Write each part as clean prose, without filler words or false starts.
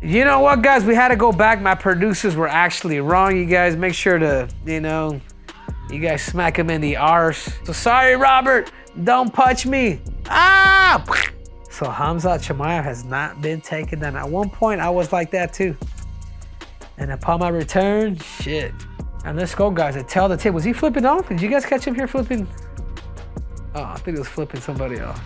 You know what, guys? We had to go back. My producers were actually wrong. You guys make sure to, you guys smack him in the arse. So sorry, Robert. Don't punch me. Ah! So Khamzat Chimaev has not been taken down. At one point, I was like that too. And upon my return, shit. And let's go, guys. I tell the tape. Was he flipping off? Did you guys catch him here flipping? Oh, I think he was flipping somebody off.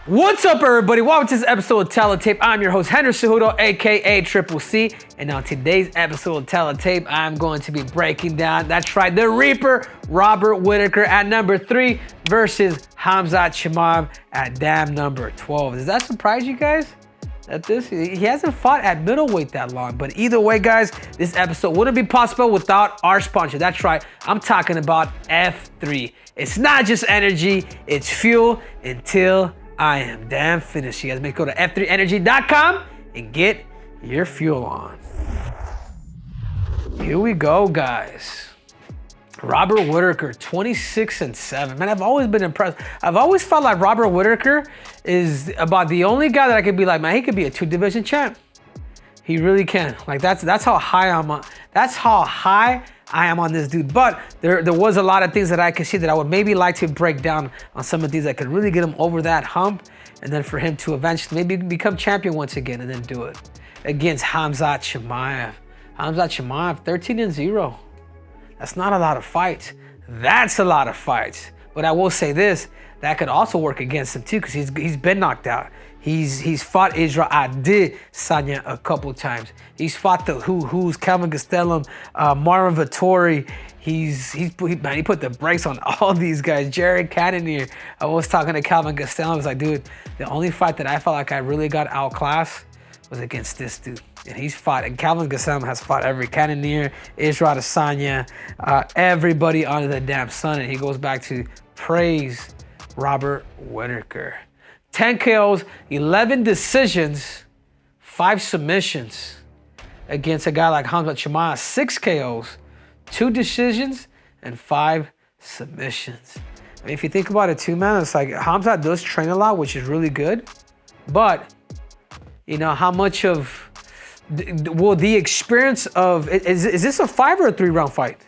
What's up, everybody? Welcome to this episode of Tell the Tape. I'm your host, Henry Cejudo, aka Triple C. And on today's episode of Tell the Tape, I'm going to be breaking down, that's right, the Reaper, Robert Whitaker at number 3 versus Khamzat Chimaev at damn number 12. Does that surprise you guys? He hasn't fought at middleweight that long, but either way, guys, this episode wouldn't be possible without our sponsor. That's right, I'm talking about F3. It's not just energy, it's fuel until I am damn finished. You guys may go to f3energy.com and get your fuel on. Here we go, guys. Robert Whitaker, 26-7. Man, I've always been impressed. I've always felt like Robert Whitaker is about the only guy that I could be like, man, he could be a 2-division champ. He really can. Like that's how high I'm on. That's how high I am on this dude. But there was a lot of things that I could see that I would maybe like to break down on some of these that could really get him over that hump, and then for him to eventually maybe become champion once again and then do it against Khamzat Chimaev. Khamzat Chimaev, 13-0. That's not a lot of fights. That's a lot of fights. But I will say this, that could also work against him too, because he's been knocked out. He's fought Israel Adesanya a couple times. He's fought the who's Calvin Gastelum, Marvin Vettori. He put the brakes on all these guys. Jared Cannonier. I was talking to Calvin Gastelum. I was like, dude, the only fight that I felt like I really got outclassed was against this dude. And he's fought, and Calvin Gastelum has fought every Cannonier, Israel Adesanya, everybody under the damn sun. And he goes back to praise Robert Whitaker. 10 KOs, 11 decisions, 5 submissions against a guy like Khamzat Chimaev. 6 KOs, 2 decisions, and 5 submissions. I mean, if you think about it too, man, it's like Khamzat does train a lot, which is really good. But, how much of, will the experience of, is this a 5 or a 3-round fight?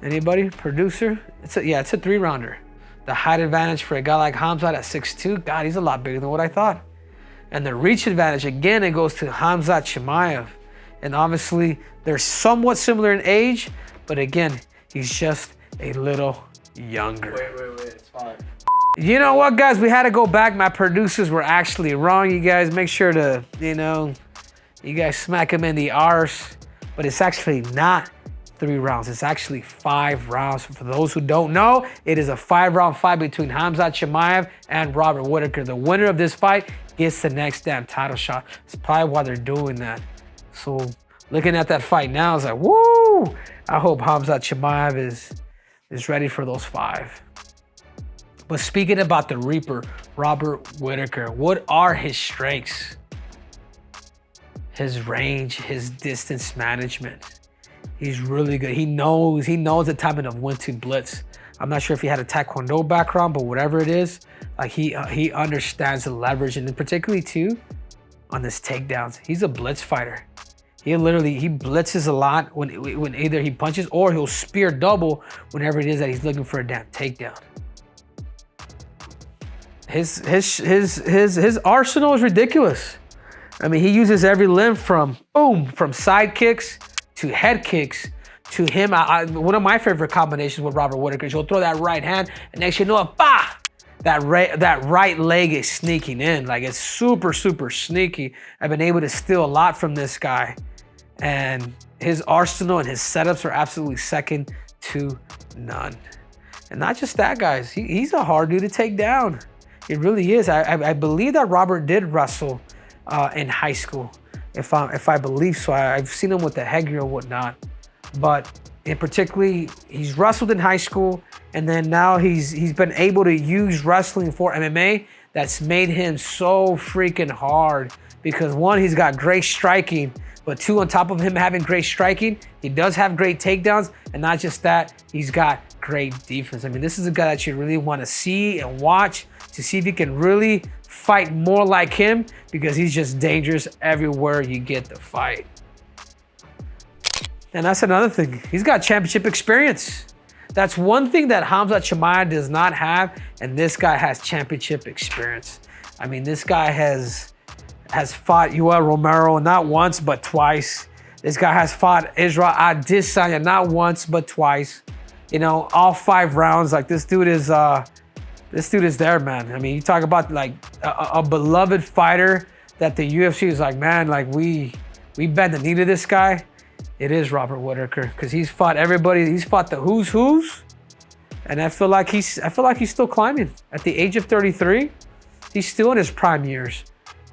Anybody? Producer? It's a 3-rounder. The height advantage for a guy like Khamzat at 6'2", God, he's a lot bigger than what I thought. And the reach advantage, again, it goes to Khamzat Chimaev. And obviously, they're somewhat similar in age, but again, he's just a little younger. Wait, it's 5. You know what, guys? We had to go back. My producers were actually wrong. You guys make sure to, you guys smack him in the arse. But it's actually not 3 rounds. It's actually 5 rounds. For those who don't know, it is a 5-round fight between Khamzat Chimaev and Robert Whitaker. The winner of this fight gets the next damn title shot. It's probably why they're doing that. So looking at that fight now, it's like, woo! I hope Khamzat Chimaev is ready for those 5. But speaking about the Reaper, Robert Whitaker, what are his strengths? His range, his distance management. He's really good. He knows the timing of when to blitz. I'm not sure if he had a Taekwondo background, but whatever it is, like he understands the leverage, and particularly too, on his takedowns. He's a blitz fighter. He blitzes a lot when either he punches or he'll spear double whenever it is that he's looking for a damn takedown. His arsenal is ridiculous. I mean, he uses every limb from side kicks to head kicks to him. One of my favorite combinations with Robert Whitaker is he'll throw that right hand, and next you know, bah! That right leg is sneaking in. Like, it's super, super sneaky. I've been able to steal a lot from this guy, and his arsenal and his setups are absolutely second to none. And not just that, guys. He's a hard dude to take down. It really is. I believe that Robert did wrestle in high school. If I believe so. I've seen him with the headgear or whatnot. But in particularly, he's wrestled in high school, and then now he's been able to use wrestling for MMA. That's made him so freaking hard because 1, he's got great striking, but 2, on top of him having great striking, he does have great takedowns, and not just that, he's got great defense. I mean, this is a guy that you really want to see and watch to see if he can really fight more like him because he's just dangerous everywhere you get the fight. And that's another thing. He's got championship experience. That's one thing that Khamzat Chimaev does not have, and this guy has championship experience. I mean, this guy has fought Yoel Romero not once but twice. This guy has fought Israel Adesanya not once but twice. You know, all 5 rounds. Like this dude is there, man. I mean, you talk about like a beloved fighter that the UFC is like, man, like we bend the knee to this guy. It is Robert Whitaker, because he's fought everybody. He's fought the who's, and I feel like he's still climbing. At the age of 33, he's still in his prime years.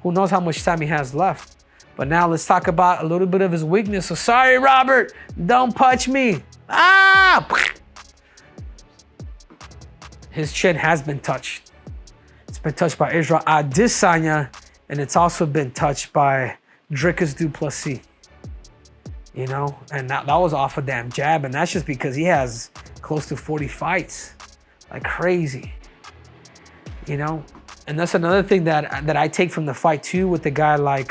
Who knows how much time he has left? But now let's talk about a little bit of his weakness. So sorry, Robert, don't punch me. Ah! His chin has been touched. It's been touched by Israel Adesanya, and it's also been touched by Dricus du Plessis. You know, and that was off a damn jab, and that's just because he has close to 40 fights, like crazy. You know, and that's another thing that I take from the fight too with the guy like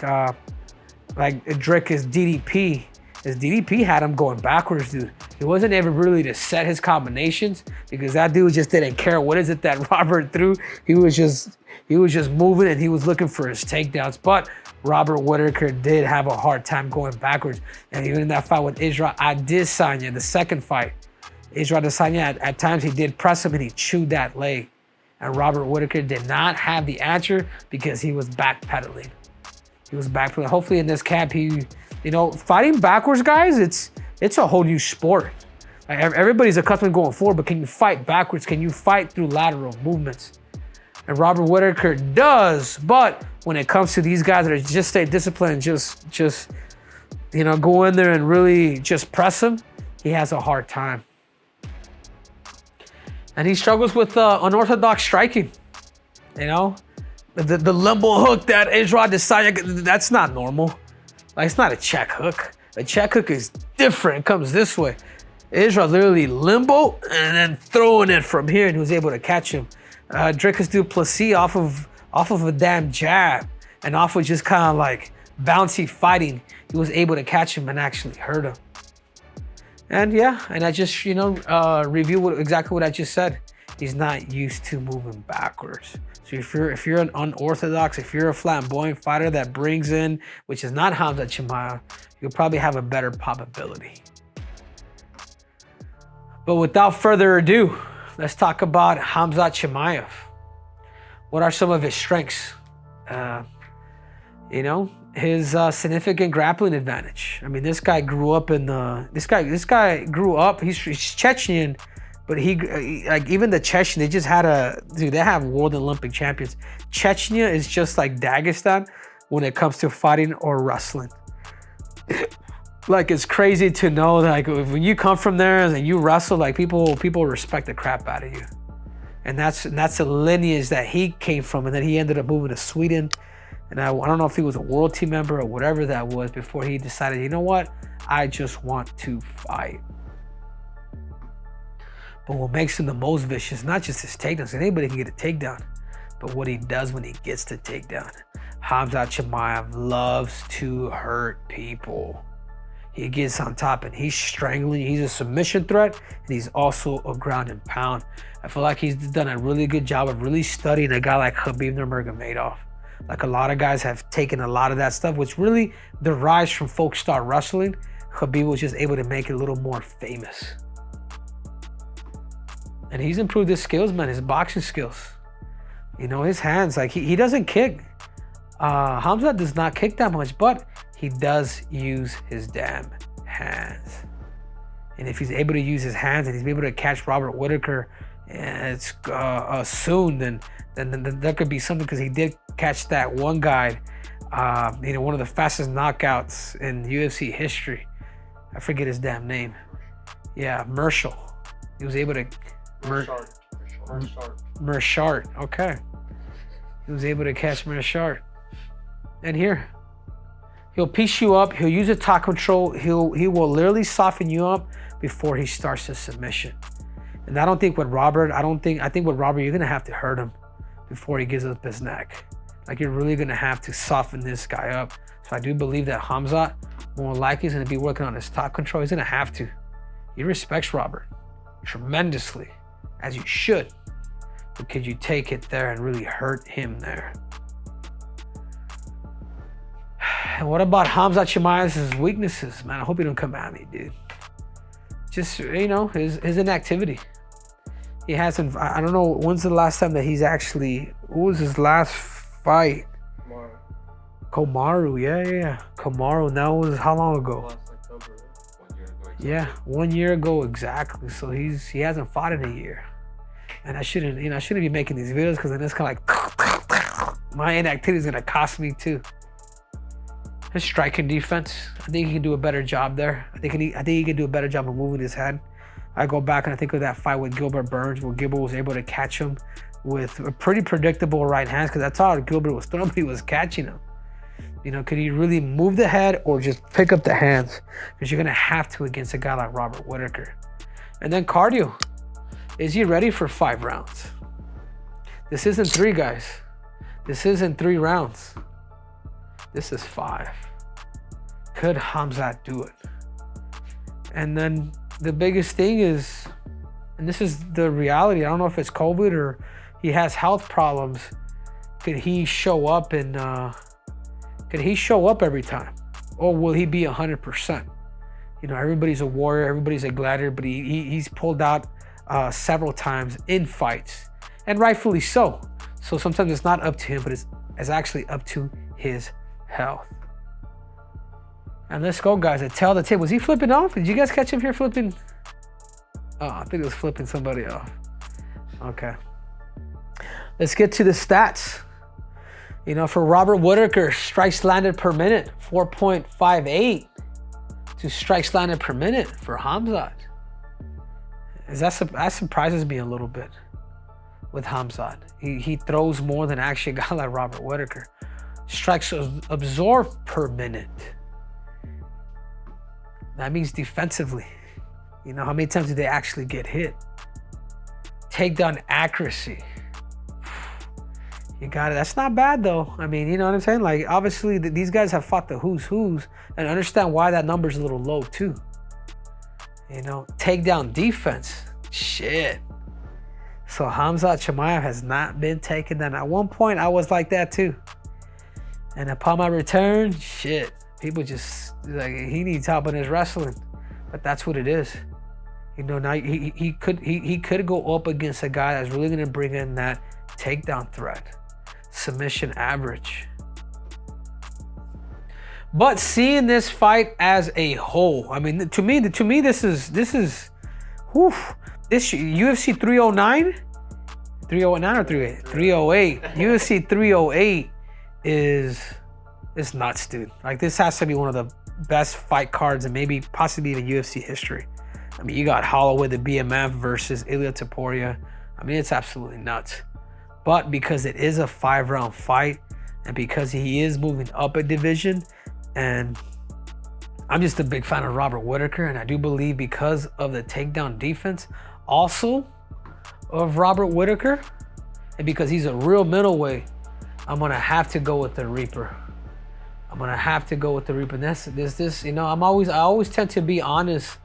Dricus DDP. Is DDP had him going backwards, dude. He wasn't able really to set his combinations because that dude just didn't care what is it that Robert threw. He was just moving and he was looking for his takedowns. But Robert Whitaker did have a hard time going backwards. And even in that fight with Israel Adesanya, the second fight, Israel Adesanya at times he did press him and he chewed that leg. And Robert Whitaker did not have the answer because he was backpedaling. He was backpedaling. Hopefully in this camp you know, fighting backwards, guys, it's a whole new sport. Like everybody's accustomed to going forward, but can you fight backwards? Can you fight through lateral movements? And Robert Whitaker does, but when it comes to these guys that are just stay disciplined and just you know, go in there and really just press him, he has a hard time. And he struggles with unorthodox striking. You know, the limbo hook that Israel Adesanya, that's not normal. Like, it's not a check hook. A check hook is different. It comes this way. Israel literally limbo and then throwing it from here, and he was able to catch him. Dricus du Plessis off of a damn jab and off of just kind of like bouncy fighting, he was able to catch him and actually hurt him. And yeah, and I just, you know, review exactly what I just said. He's not used to moving backwards. So if you're an unorthodox, if you're a flamboyant fighter that brings in, which is not Khamzat Chimaev, you'll probably have a better probability. But without further ado, let's talk about Khamzat Chimaev. What are some of his strengths? You know, his significant grappling advantage. I mean, this guy grew up in the. This guy grew up. He's Chechnyan. But he like even the Chechen, they just had they have world Olympic champions. Chechnya is just like Dagestan when it comes to fighting or wrestling. Like, it's crazy to know that, like, when you come from there and you wrestle, like people respect the crap out of you. And that's the lineage that he came from, and then he ended up moving to Sweden. And I don't know if he was a world team member or whatever that was before he decided, you know what, I just want to fight. But what makes him the most vicious, not just his takedowns, anybody can get a takedown, but what he does when he gets the takedown. Khamzat Chimaev loves to hurt people. He gets on top and he's strangling. He's a submission threat, and he's also a ground and pound. I feel like he's done a really good job of really studying a guy like Khabib Nurmagomedov. Like, a lot of guys have taken a lot of that stuff, which really derives from folk star wrestling. Khabib was just able to make it a little more famous. And he's improved his skills, man, his boxing skills. You know, his hands, like he doesn't kick. Khamzat does not kick that much, but he does use his damn hands. And if he's able to use his hands and he's able to catch Robert Whitaker soon, then that could be something, because he did catch that one guy, you know, one of the fastest knockouts in UFC history. I forget his damn name. Yeah, Marshall. He was able to. Mershart. Okay. He was able to catch Mershart. And here, he'll piece you up. He'll use a top control. He will literally soften you up before he starts his submission. And I don't think with Robert, I think with Robert, you're gonna have to hurt him before he gives up his neck. Like, you're really gonna have to soften this guy up. So I do believe that Khamzat more likely is gonna be working on his top control. He's gonna have to. He respects Robert tremendously, as you should. But could you take it there and really hurt him there? And what about Khamzat Chimaevs' weaknesses, man? I hope you don't come at me, dude. Just, you know, his inactivity. He hasn't, I don't know, when's the last time that he's actually, what was his last fight? Kamaru, yeah. Kamaru, that was how long ago? Last October, 1 year ago. Exactly. Yeah, 1 year ago exactly. So he hasn't fought in a year. And I shouldn't be making these videos because then it's kind of like, my inactivity is gonna cost me too. His striking defense, I think he can do a better job there. I think he can do a better job of moving his head. I go back and I think of that fight with Gilbert Burns where Gilbert was able to catch him with a pretty predictable right hands, because that's how Gilbert was throwing, but he was catching him. You know, could he really move the head or just pick up the hands? Because you're gonna have to against a guy like Robert Whitaker. And then cardio. Is he ready for 5 rounds? This isn't 3, guys. This isn't 3 rounds. This is 5. Could Khamzat do it? And then the biggest thing is, and this is the reality, I don't know if it's COVID or he has health problems. Could he show up and could he show up every time? Or will he be 100%? You know, everybody's a warrior, everybody's a gladiator, but he's pulled out several times in fights, and rightfully so. So sometimes it's not up to him, but it's actually up to his health. And let's go, guys. I tell the tape. Was he flipping off? Did you guys catch him here flipping? Oh, I think he was flipping somebody off. Okay. Let's get to the stats. You know, for Robert Whitaker, strikes landed per minute, 4.58 to strikes landed per minute for Khamzat. That surprises me a little bit with Khamzat. He throws more than actually a guy like Robert Whitaker. Strikes absorbed per minute. That means defensively. You know, how many times do they actually get hit? Takedown accuracy. You got it. That's not bad though. I mean, you know what I'm saying? Like, obviously these guys have fought the who's and understand why that number's a little low too. You know, takedown defense. Shit. So Khamzat Chimaev has not been taken down. At one point, I was like that too. And upon my return, shit, people just like, he needs help in his wrestling. But that's what it is. You know, now he could go up against a guy that's really gonna bring in that takedown threat, submission average. But seeing this fight as a whole, I mean, to me, this is, whew, this UFC 309 or 308? 308. UFC 308 is nuts, dude. Like, this has to be one of the best fight cards and maybe possibly even UFC history. I mean, you got Holloway, the BMF versus Ilia Topuria. I mean, it's absolutely nuts. But because it is a 5-round fight and because he is moving up a division, and I'm just a big fan of Robert Whitaker, and I do believe because of the takedown defense also of Robert Whitaker, and because he's a real middleweight, I'm gonna have to go with the Reaper. I'm gonna have to go with the Reaper. And this, you know, I always tend to be honest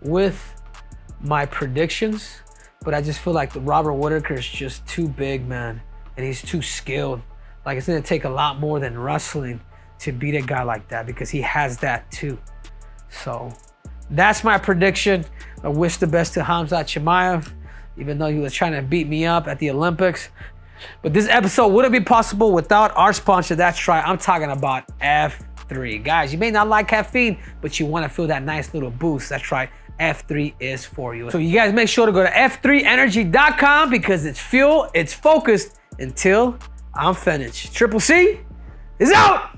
with my predictions, but I just feel like the Robert Whitaker is just too big, man, and he's too skilled. Like, it's gonna take a lot more than wrestling to beat a guy like that, because he has that too. So that's my prediction. I wish the best to Khamzat Chimaev, even though he was trying to beat me up at the Olympics. But this episode wouldn't be possible without our sponsor. That's right, I'm talking about F3. Guys, you may not like caffeine, but you want to feel that nice little boost. That's right, F3 is for you. So you guys make sure to go to f3energy.com, because it's fuel, it's focused until I'm finished. Triple C is out.